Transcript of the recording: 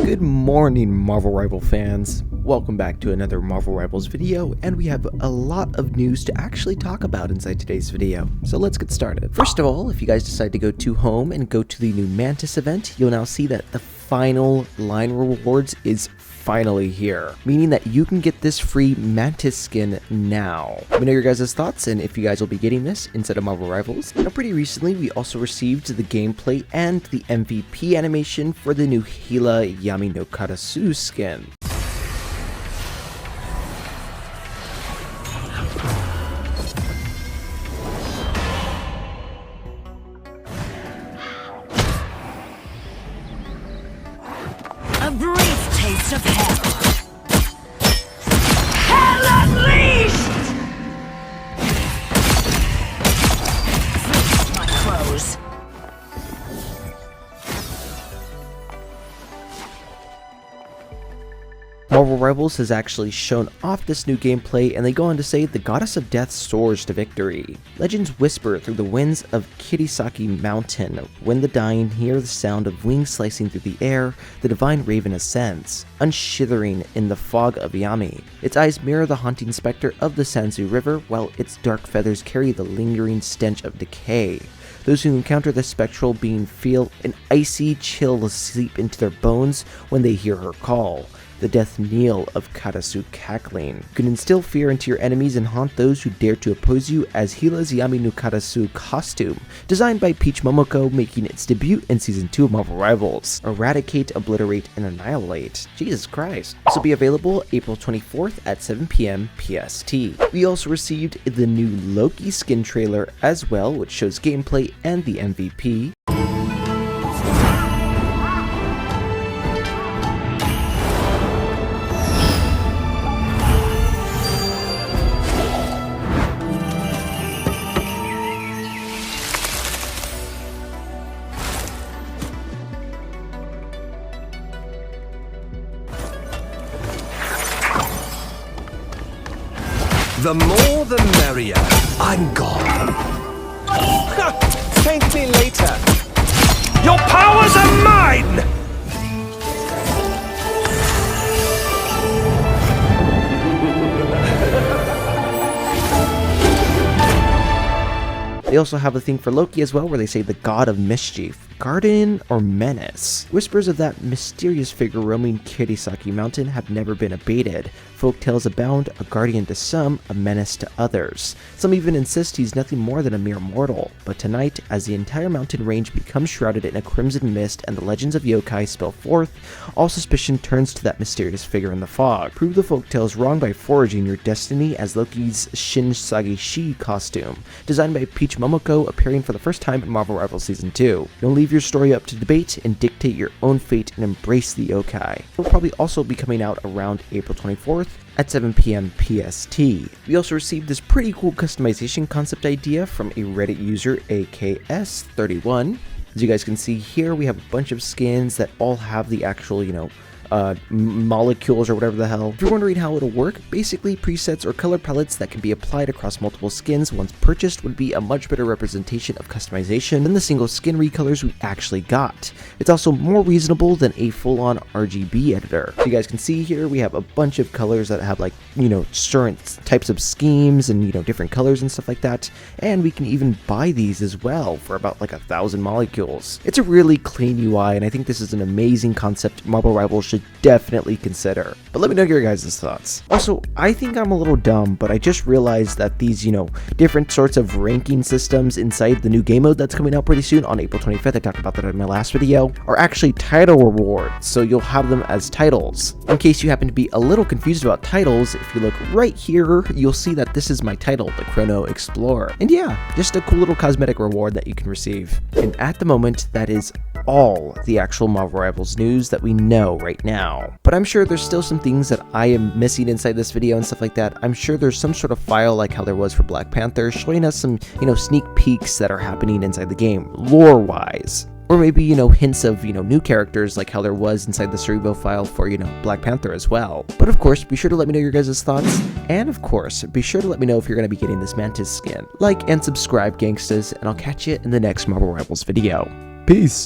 Good morning, Marvel Rival fans. Welcome back to another Marvel Rivals video, and we have a lot of news to actually talk about inside today's video. So let's get started. First of all, if you guys decide to go to home and go to the new Mantis event, you'll now see that the final line rewards is finally here, meaning that you can get this free Mantis skin now. Let me know your guys' thoughts and if you guys will be getting this instead of Marvel Rivals. Now, pretty recently, we also received the gameplay and the MVP animation for the new Hila Yami no Karasu skin. A brief taste of hell. Hell unleashed! Feast my crows. Marvel Rivals has actually shown off this new gameplay, and they go on to say the goddess of death soars to victory. Legends whisper through the winds of Kirisaki Mountain. When the dying hear the sound of wings slicing through the air, the divine raven ascends, unshithering in the fog of Yami. Its eyes mirror the haunting specter of the Sanzu River, while its dark feathers carry the lingering stench of decay. Those who encounter the spectral being feel an icy chill seep into their bones when they hear her call. The death knell of Karasu cackling. You can instill fear into your enemies and haunt those who dare to oppose you as Hila's Yami no Karasu costume, designed by Peach Momoko, making its debut in Season 2 of Marvel Rivals. Eradicate, obliterate, and annihilate. Jesus Christ. This will be available April 24th at 7 PM PST. We also received the new Loki skin trailer as well, which shows gameplay and the MVP. The more the merrier. I'm gone. Thank me later. Your powers are mine! They also have a thing for Loki as well, where they say the god of mischief, guardian or menace. Whispers of that mysterious figure roaming Kirisaki Mountain have never been abated. Folktales abound, a guardian to some, a menace to others. Some even insist he's nothing more than a mere mortal. But tonight, as the entire mountain range becomes shrouded in a crimson mist and the legends of yokai spill forth, all suspicion turns to that mysterious figure in the fog. Prove the folktales wrong by forging your destiny as Loki's Shin Sagishi costume, designed by Peach Momoko, appearing for the first time in Marvel Rivals Season 2. Don't leave your story up to debate and dictate your own fate and embrace the yokai. It will probably also be coming out around April 24th at 7 PM PST. We also received this pretty cool customization concept idea from a Reddit user, AKS31. As you guys can see here, we have a bunch of skins that all have the actual, molecules or whatever the hell. If you're wondering how it'll work, basically presets or color palettes that can be applied across multiple skins once purchased would be a much better representation of customization than the single skin recolors we actually got. It's also more reasonable than a full-on RGB editor. So you guys can see here, we have a bunch of colors that have certain types of schemes and different colors and stuff like that. And we can even buy these as well for about 1,000 molecules. It's a really clean UI, and I think this is an amazing concept Marvel Rivals should definitely consider. But let me know your guys' thoughts. Also, I think I'm a little dumb, but I just realized that these, different sorts of ranking systems inside the new game mode that's coming out pretty soon on April 25th, I talked about that in my last video, are actually title rewards, so you'll have them as titles. In case you happen to be a little confused about titles, if you look right here, you'll see that this is my title, the Chrono Explorer. And yeah, just a cool little cosmetic reward that you can receive. And at the moment, that is all the actual Marvel Rivals news that we know right now. But I'm sure there's still some things that I am missing inside this video and stuff like that. I'm sure there's some sort of file like how there was for Black Panther showing us some, sneak peeks that are happening inside the game, lore-wise. Or maybe, hints of, new characters like how there was inside the Cerebro file for, Black Panther as well. But of course, be sure to let me know your guys' thoughts. And of course, be sure to let me know if you're going to be getting this Mantis skin. Like and subscribe, gangstas, and I'll catch you in the next Marvel Rivals video. Peace!